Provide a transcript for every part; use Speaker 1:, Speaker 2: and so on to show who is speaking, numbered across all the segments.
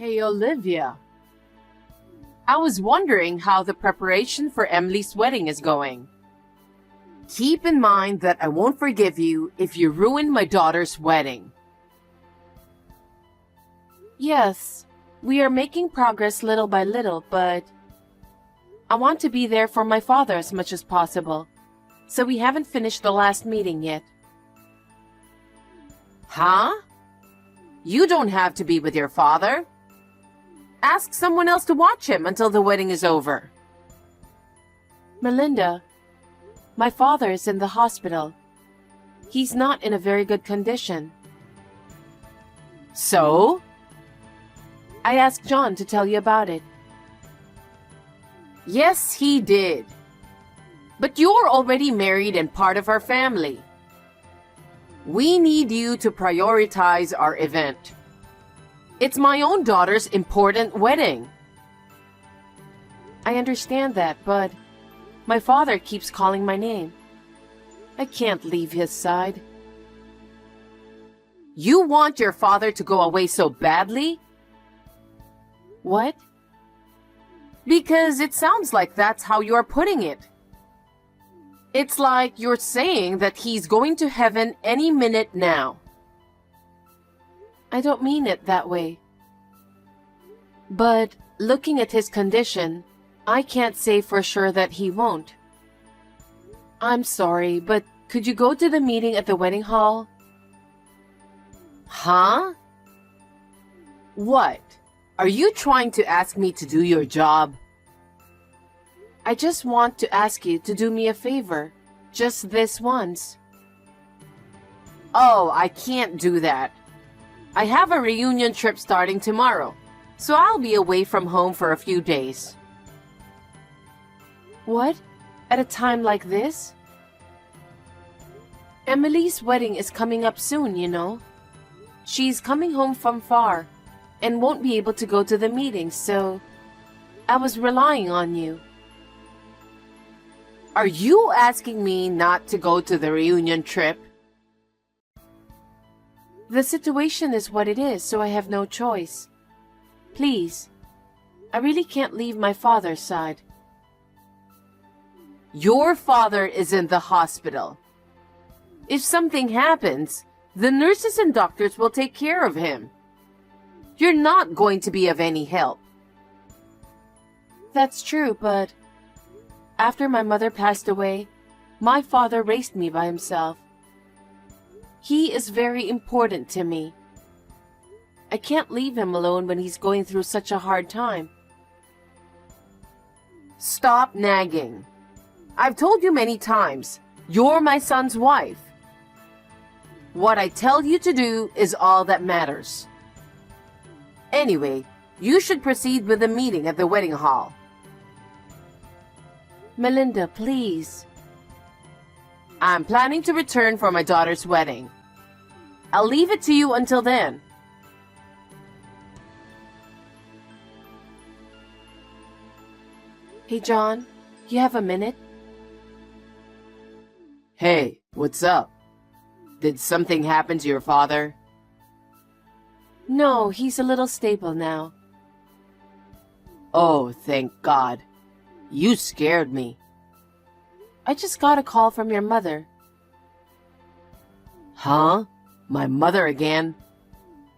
Speaker 1: Hey, Olivia. I was wondering how the preparation for Emily's wedding is going. Keep in mind that I won't forgive you if you ruin my daughter's wedding. Yes, we are making progress little by little, but I want to be there for my father as much as possible, so we haven't finished the last meeting yet. Huh? You don't have to be with your father. Ask someone else to watch him until the wedding is over. Melinda, my father is in the hospital. He's not in a very good condition. So? I asked John to tell you about it. Yes, he did. But you're already married and part of our family. We need you to prioritize our event. It's my own daughter's important wedding. I understand that, but my father keeps calling my name. I can't leave his side. You want your father to go away so badly? What? Because it sounds like that's how you're putting it. It's like you're saying that he's going to heaven any minute now. I don't mean it that way. But looking at his condition, I can't say for sure that he won't. I'm sorry, but could you go to the meeting at the wedding hall? Huh? What? Are you trying to ask me to do your job? I just want to ask you to do me a favor, just this once. Oh, I can't do that. I have a reunion trip starting tomorrow, so I'll be away from home for a few days. What? At a time like this? Emily's wedding is coming up soon, you know. She's coming home from far and won't be able to go to the meeting, so I was relying on you. Are you asking me not to go to the reunion trip? The situation is what it is, so I have no choice. Please, I really can't leave my father's side. Your father is in the hospital. If something happens, the nurses and doctors will take care of him. You're not going to be of any help. That's true, but after my mother passed away, my father raised me by himself. He is very important to me. I can't leave him alone when he's going through such a hard time. Stop nagging. I've told you many times, you're my son's wife. What I tell you to do is all that matters. Anyway, you should proceed with the meeting at the wedding hall. Melinda, please. I'm planning to return for my daughter's wedding. I'll leave it to you until then. Hey, John, you have a minute? Hey, what's up? Did something happen to your father? No, he's a little stable now. Oh, thank God. You scared me. I just got a call from your mother. Huh? My mother again?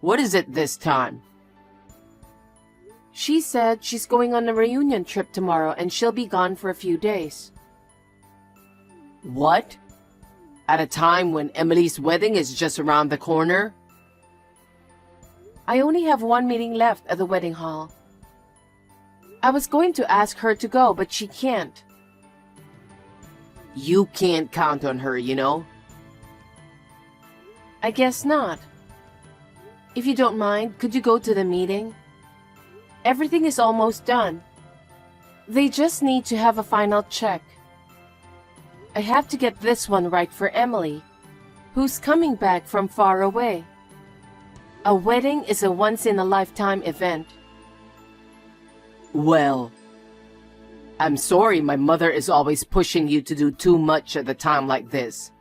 Speaker 1: What is it this time? She said she's going on a reunion trip tomorrow and she'll be gone for a few days. What? At a time when Emily's wedding is just around the corner? I only have one meeting left at the wedding hall. I was going to ask her to go, but she can't. You can't count on her, you know? I guess not. If you don't mind, could you go to the meeting? Everything is almost done. They just need to have a final check. I have to get this one right for Emily, who's coming back from far away. A wedding is a once-in-a-lifetime event. Well, I'm sorry my mother is always pushing you to do too much at a time like this.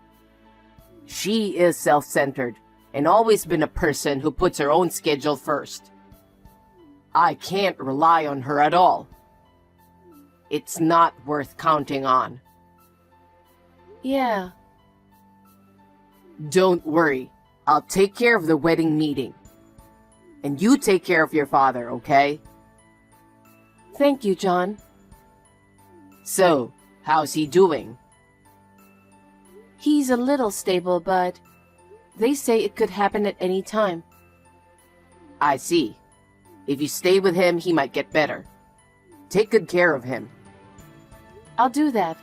Speaker 1: She is self-centered and always been a person who puts her own schedule first. I can't rely on her at all. It's not worth counting on. Yeah. Don't worry. I'll take care of the wedding meeting. And you take care of your father, okay? Thank you, John. So, how's he doing? He's a little stable, but they say it could happen at any time. I see. If you stay with him, he might get better. Take good care of him. I'll do that.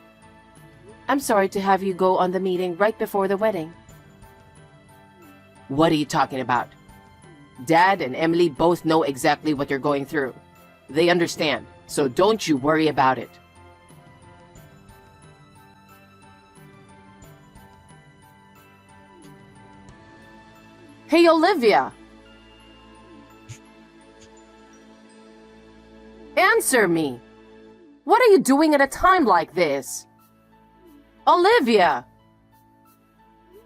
Speaker 1: I'm sorry to have you go on the meeting right before the wedding. What are you talking about? Dad and Emily both know exactly what you're going through. They understand, so don't you worry about it. Hey, Olivia! Answer me! What are you doing at a time like this? Olivia!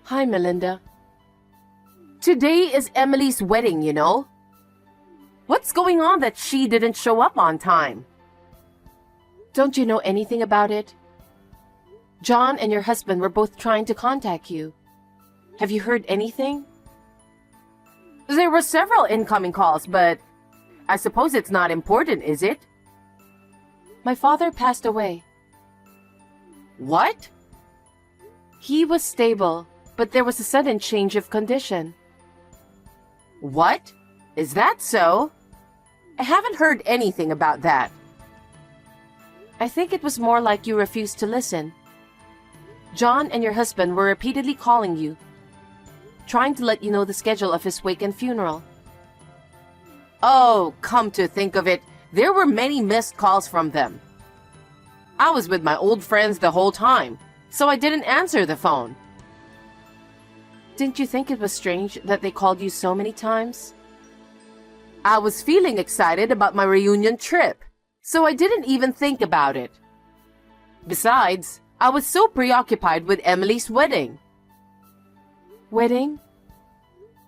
Speaker 1: Hi, Melinda. Today is Emily's wedding, you know? What's going on that she didn't show up on time? Don't you know anything about it? John and your husband were both trying to contact you. Have you heard anything? There were several incoming calls, but I suppose it's not important, is it? My father passed away. What? He was stable, but there was a sudden change of condition. What? Is that so? I haven't heard anything about that. I think it was more like you refused to listen. John and your husband were repeatedly calling you, trying to let you know the schedule of his wake and funeral. Oh, come to think of it, there were many missed calls from them. I was with my old friends the whole time, so I didn't answer the phone. Didn't you think it was strange that they called you so many times? I was feeling excited about my reunion trip, so I didn't even think about it. Besides, I was so preoccupied with Emily's wedding. Wedding?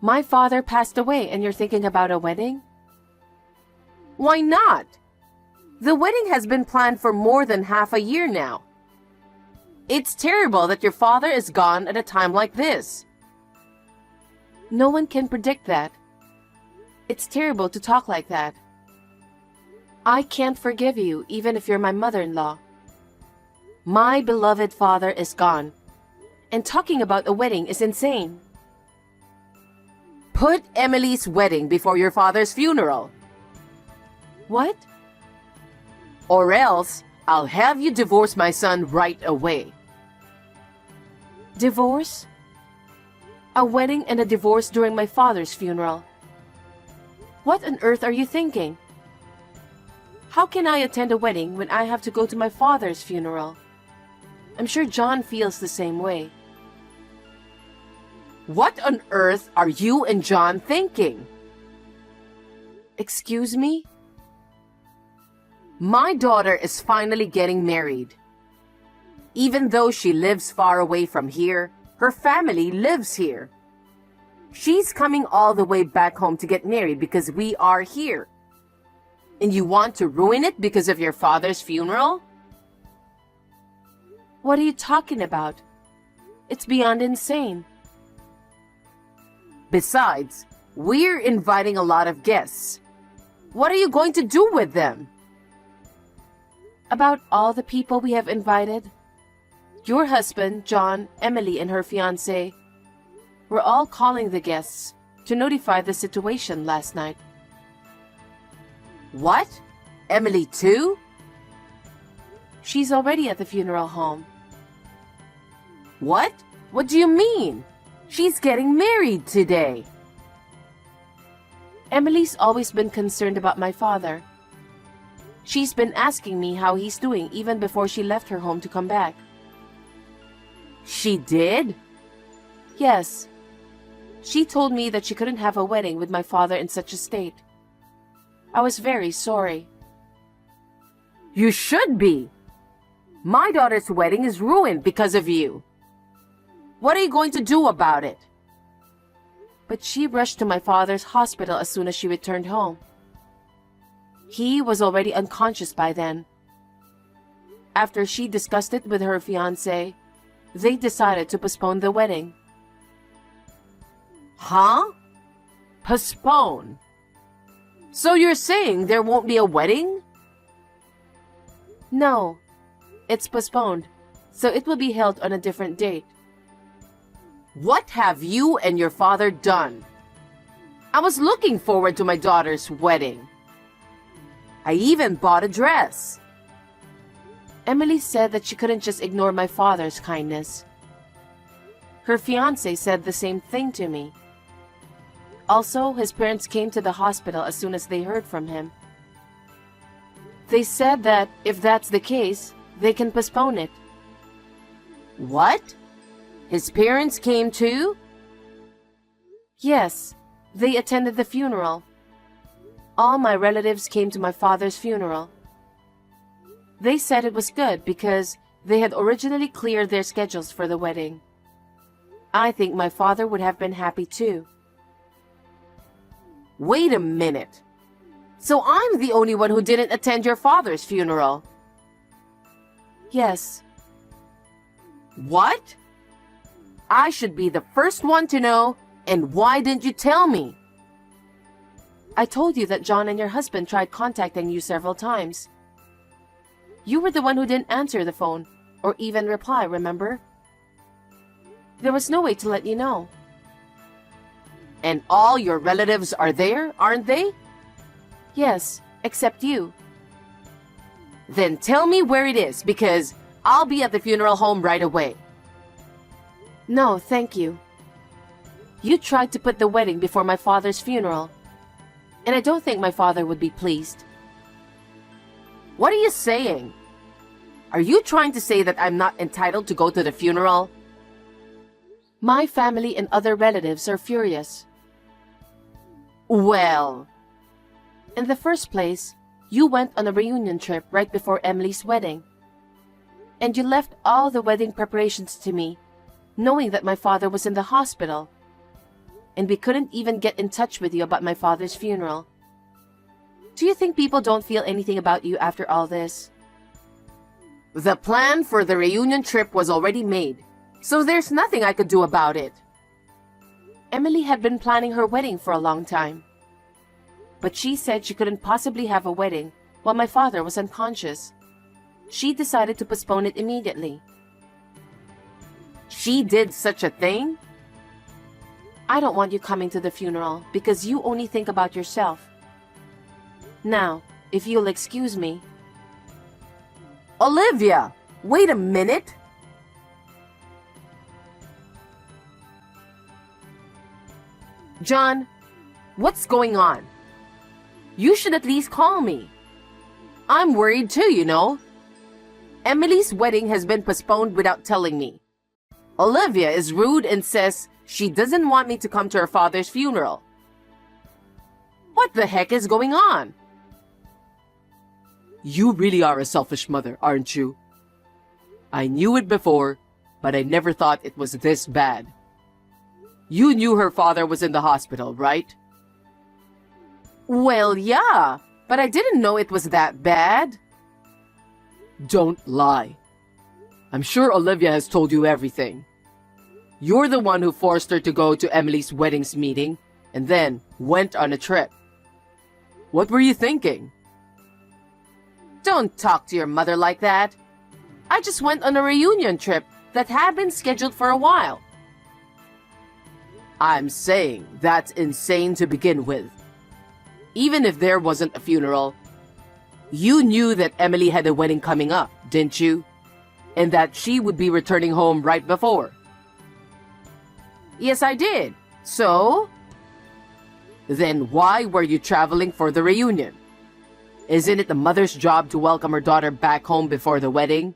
Speaker 1: My father passed away and you're thinking about a wedding? Why not? The wedding has been planned for more than half a year now. It's terrible that your father is gone at a time like this. No one can predict that. It's terrible to talk like that. I can't forgive you, even if you're my mother-in-law. My beloved father is gone, and talking about a wedding is insane. Put Emily's wedding before your father's funeral. What? Or else, I'll have you divorce my son right away. Divorce? A wedding and a divorce during my father's funeral. What on earth are you thinking? How can I attend a wedding when I have to go to my father's funeral? I'm sure John feels the same way. What on earth are you and John thinking? Excuse me? My daughter is finally getting married. Even though she lives far away from here, her family lives here. She's coming all the way back home to get married because we are here. And you want to ruin it because of your father's funeral? What are you talking about? It's beyond insane. Besides, we're inviting a lot of guests. What are you going to do with them? About all the people we have invited? Your husband, John, Emily, and her fiancé were all calling the guests to notify the situation last night. What? Emily too? She's already at the funeral home. What? What do you mean? She's getting married today. Emily's always been concerned about my father. She's been asking me how he's doing even before she left her home to come back. She did? Yes. She told me that she couldn't have a wedding with my father in such a state. I was very sorry. You should be. My daughter's wedding is ruined because of you. What are you going to do about it? But she rushed to my father's hospital as soon as she returned home. He was already unconscious by then. After she discussed it with her fiancé, they decided to postpone the wedding. Huh? Postpone? So you're saying there won't be a wedding? No, it's postponed, so it will be held on a different date. What have you and your father done? I was looking forward to my daughter's wedding. I even bought a dress. Emily said that she couldn't just ignore my father's kindness. Her fiancé said the same thing to me. Also, his parents came to the hospital as soon as they heard from him. They said that if that's the case, they can postpone it. What? His parents came too? Yes, they attended the funeral. All my relatives came to my father's funeral. They said it was good because they had originally cleared their schedules for the wedding. I think my father would have been happy too. Wait a minute. So I'm the only one who didn't attend your father's funeral? Yes. What? I should be the first one to know, and why didn't you tell me? I told you that John and your husband tried contacting you several times. You were the one who didn't answer the phone, or even reply, remember? There was no way to let you know. And all your relatives are there, aren't they? Yes, except you. Then tell me where it is, because I'll be at the funeral home right away. No, thank you. You tried to put the wedding before my father's funeral, and I don't think my father would be pleased. What are you saying? Are you trying to say that I'm not entitled to go to the funeral? My family and other relatives are furious. Well, in the first place, you went on a reunion trip right before Emily's wedding. And you left all the wedding preparations to me, knowing that my father was in the hospital. And we couldn't even get in touch with you about my father's funeral. Do you think people don't feel anything about you after all this? The plan for the reunion trip was already made, so there's nothing I could do about it. Emily had been planning her wedding for a long time. But she said she couldn't possibly have a wedding while my father was unconscious. She decided to postpone it immediately. She did such a thing? I don't want you coming to the funeral because you only think about yourself. Now, if you'll excuse me. Olivia, wait a minute. John, what's going on? You should at least call me. I'm worried too, you know. Emily's wedding has been postponed without telling me. Olivia is rude and says she doesn't want me to come to her father's funeral. What the heck is going on? You really are a selfish mother, aren't you? I knew it before, but I never thought it was this bad. You knew her father was in the hospital, right? Well, yeah, but I didn't know it was that bad. Don't lie. I'm sure Olivia has told you everything. You're the one who forced her to go to Emily's wedding's meeting and then went on a trip. What were you thinking? Don't talk to your mother like that. I just went on a reunion trip that had been scheduled for a while. I'm saying that's insane to begin with. Even if there wasn't a funeral, you knew that Emily had a wedding coming up, didn't you? And that she would be returning home right before. Yes, I did. So? Then why were you traveling for the reunion? Isn't it the mother's job to welcome her daughter back home before the wedding?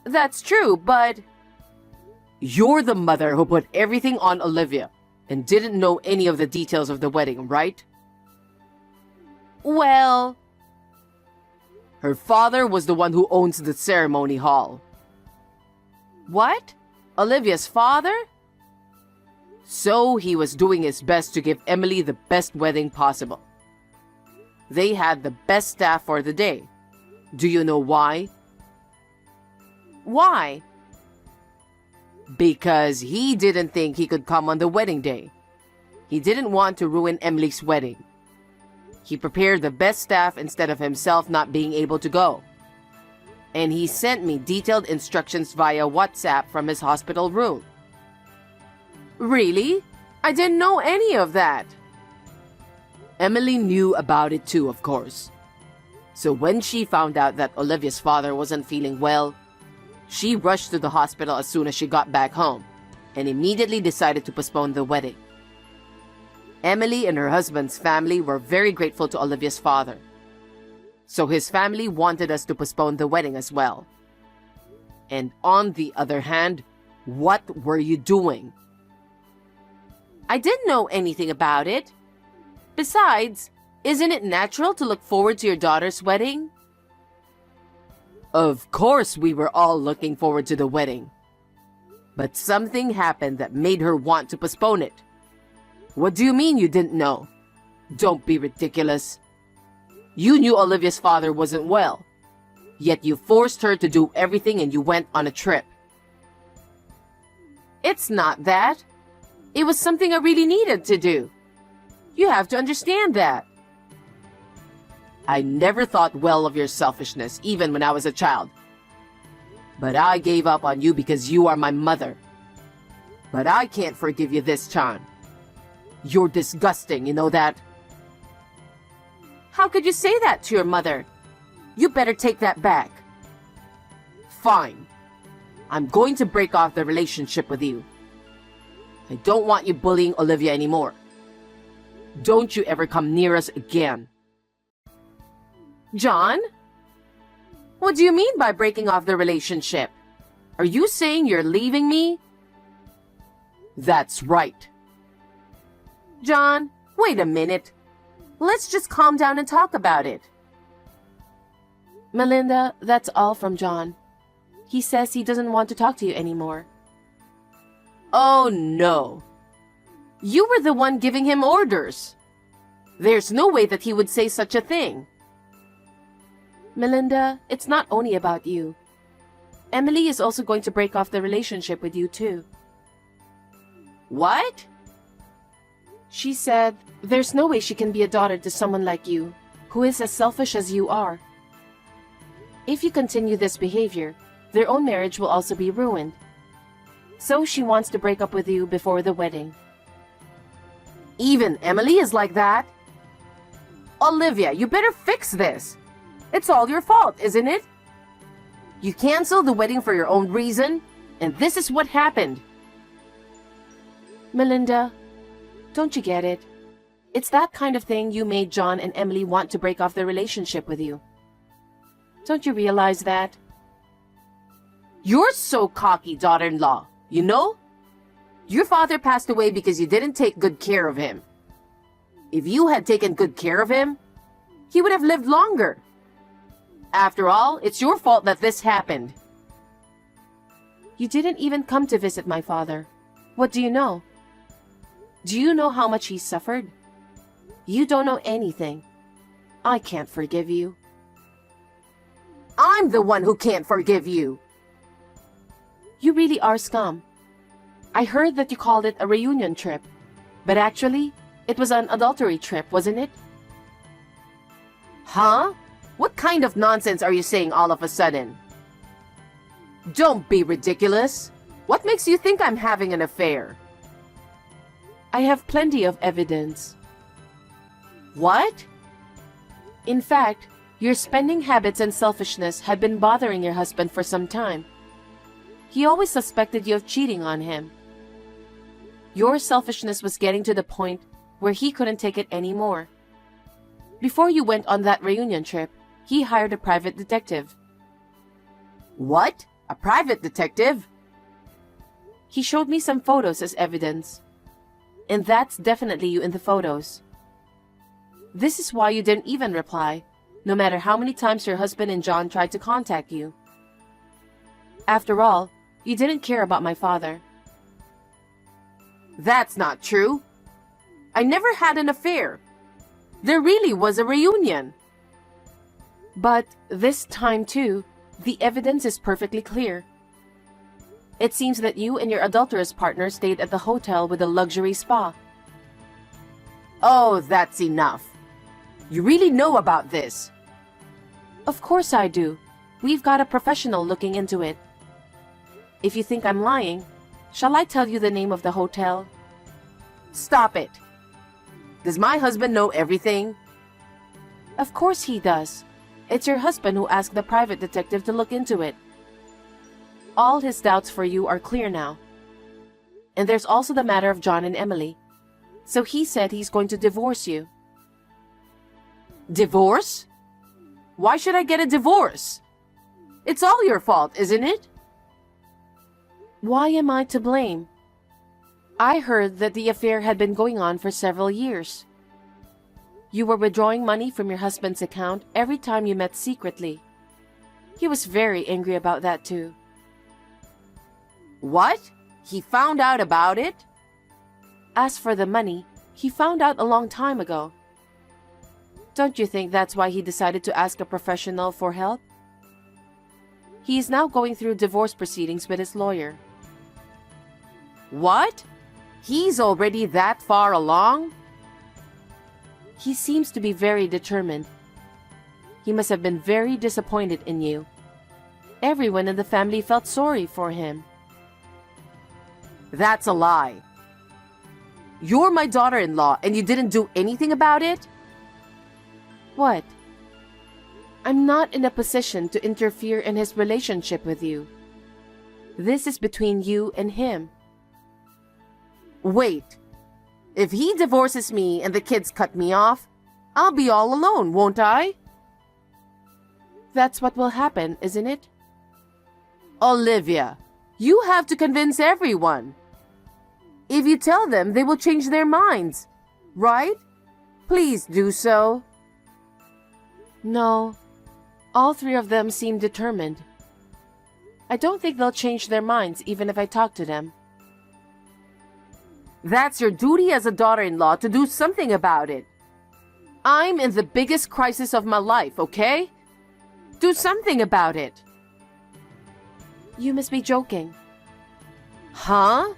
Speaker 1: That's true, but... You're the mother who put everything on Olivia and didn't know any of the details of the wedding, right? Well... Her father was the one who owns the ceremony hall. What? Olivia's father? So he was doing his best to give Emily the best wedding possible. They had the best staff for the day. Do you know why? Why? Because he didn't think he could come on the wedding day. He didn't want to ruin Emily's wedding. He prepared the best staff instead of himself not being able to go. And he sent me detailed instructions via WhatsApp from his hospital room. Really? I didn't know any of that. Emily knew about it too, of course. So when she found out that Olivia's father wasn't feeling well, she rushed to the hospital as soon as she got back home and immediately decided to postpone the wedding. Emily and her husband's family were very grateful to Olivia's father. So his family wanted us to postpone the wedding as well. And on the other hand, what were you doing? I didn't know anything about it. Besides, isn't it natural to look forward to your daughter's wedding? Of course we were all looking forward to the wedding. But something happened that made her want to postpone it. What do you mean you didn't know? Don't be ridiculous. You knew Olivia's father wasn't well. Yet you forced her to do everything and you went on a trip. It's not that. It was something I really needed to do. You have to understand that. I never thought well of your selfishness, even when I was a child. But I gave up on you because you are my mother. But I can't forgive you this time. You're disgusting, you know that? How could you say that to your mother? You better take that back. Fine. I'm going to break off the relationship with you. I don't want you bullying Olivia anymore. Don't you ever come near us again. John? What do you mean by breaking off the relationship? Are you saying you're leaving me? That's right. John, wait a minute. Let's just calm down and talk about it. Melinda, that's all from John. He says he doesn't want to talk to you anymore. Oh no. You were the one giving him orders. There's no way that he would say such a thing. Melinda, it's not only about you. Emily is also going to break off the relationship with you too. What? She said, there's no way she can be a daughter to someone like you, who is as selfish as you are. If you continue this behavior, their own marriage will also be ruined. So she wants to break up with you before the wedding. Even Emily is like that? Olivia, you better fix this. It's all your fault, isn't it? You canceled the wedding for your own reason, and this is what happened. Melinda, don't you get it? It's that kind of thing you made John and Emily want to break off their relationship with you. Don't you realize that? You're so cocky, daughter-in-law, you know? Your father passed away because you didn't take good care of him. If you had taken good care of him, he would have lived longer. After all, it's your fault that this happened. You didn't even come to visit my father. What do you know? Do you know how much he suffered? You don't know anything. I can't forgive you. I'm the one who can't forgive you. You really are scum. I heard that you called it a reunion trip, but actually, it was an adultery trip, wasn't it? Huh? What kind of nonsense are you saying all of a sudden? Don't be ridiculous. What makes you think I'm having an affair? I have plenty of evidence. What? In fact, your spending habits and selfishness had been bothering your husband for some time. He always suspected you of cheating on him. Your selfishness was getting to the point where he couldn't take it anymore. Before you went on that reunion trip, he hired a private detective. What? A private detective? He showed me some photos as evidence. And that's definitely you in the photos. This is why you didn't even reply, no matter how many times your husband and John tried to contact you. After all, you didn't care about my father. That's not true. I never had an affair. There really was a reunion. But this time too, the evidence is perfectly clear. It seems that you and your adulterous partner stayed at the hotel with a luxury spa. Oh, that's enough. You really know about this? Of course I do. We've got a professional looking into it. If you think I'm lying, shall I tell you the name of the hotel? Stop it. Does my husband know everything? Of course he does. It's your husband who asked the private detective to look into it. All his doubts for you are clear now. And there's also the matter of John and Emily. So he said he's going to divorce you. Divorce? Why should I get a divorce? It's all your fault, isn't it? Why am I to blame? I heard that the affair had been going on for several years. You were withdrawing money from your husband's account every time you met secretly. He was very angry about that too. What? He found out about it? As for the money, he found out a long time ago. Don't you think that's why he decided to ask a professional for help? He is now going through divorce proceedings with his lawyer. What? He's already that far along? He seems to be very determined. He must have been very disappointed in you. Everyone in the family felt sorry for him. That's a lie. You're my daughter-in-law and you didn't do anything about it? What? I'm not in a position to interfere in his relationship with you. This is between you and him. Wait. If he divorces me and the kids cut me off, I'll be all alone, won't I? That's what will happen, isn't it? Olivia, you have to convince everyone. If you tell them, they will change their minds, right? Please do so. No, all three of them seem determined. I don't think they'll change their minds even if I talk to them. That's your duty as a daughter-in-law to do something about it. I'm in the biggest crisis of my life, okay? Do something about it. You must be joking. Huh?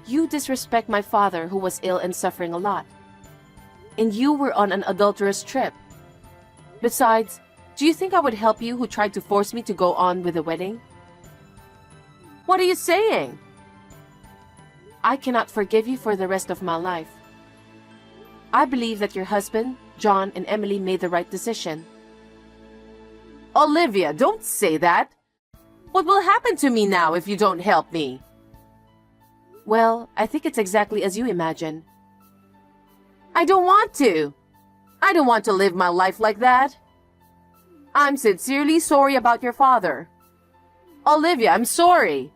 Speaker 1: You disrespect my father who was ill and suffering a lot. And you were on an adulterous trip. Besides, do you think I would help you who tried to force me to go on with the wedding? What are you saying? I cannot forgive you for the rest of my life. I believe that your husband, John, and Emily made the right decision. Olivia, don't say that. What will happen to me now if you don't help me? Well, I think it's exactly as you imagine. I don't want to. I don't want to live my life like that. I'm sincerely sorry about your father. Olivia, I'm sorry.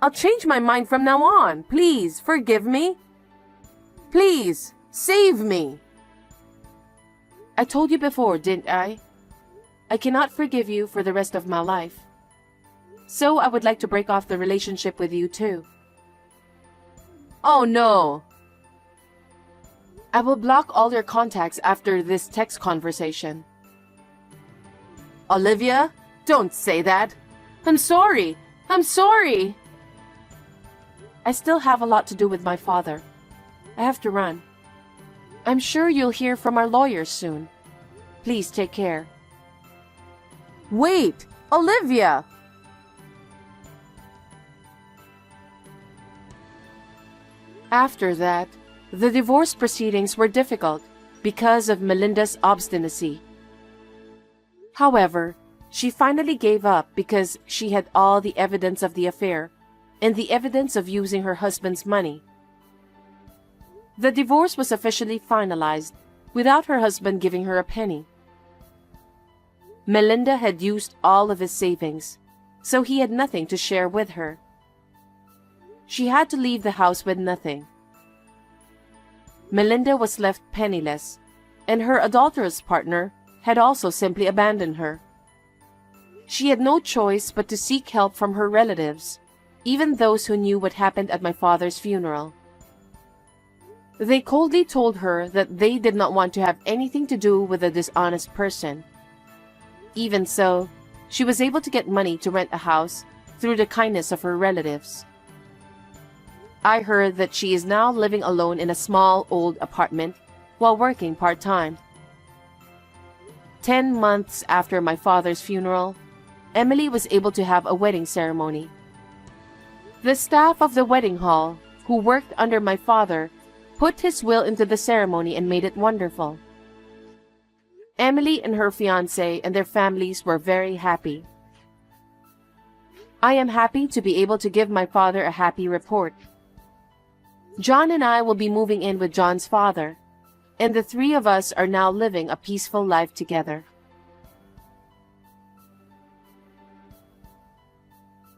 Speaker 1: I'll change my mind from now on. Please, forgive me. Please, save me. I told you before, didn't I? I cannot forgive you for the rest of my life. So I would like to break off the relationship with you too. Oh no. I will block all your contacts after this text conversation. Olivia, don't say that. I'm sorry. I'm sorry. I still have a lot to do with my father. I have to run. I'm sure you'll hear from our lawyers soon. Please take care. Wait, Olivia! After that, the divorce proceedings were difficult because of Melinda's obstinacy. However, she finally gave up because she had all the evidence of the affair and the evidence of using her husband's money. The divorce was officially finalized without her husband giving her a penny. Melinda had used all of his savings, so he had nothing to share with her. She had to leave the house with nothing. Melinda was left penniless, and her adulterous partner had also simply abandoned her. She had no choice but to seek help from her relatives, even those who knew what happened at my father's funeral. They coldly told her that they did not want to have anything to do with a dishonest person. Even so, she was able to get money to rent a house through the kindness of her relatives. I heard that she is now living alone in a small old apartment while working part-time. 10 months after my father's funeral, Emily was able to have a wedding ceremony. The staff of the wedding hall, who worked under my father, put his will into the ceremony and made it wonderful. Emily and her fiancé and their families were very happy. I am happy to be able to give my father a happy report. John and I will be moving in with John's father, and the three of us are now living a peaceful life together.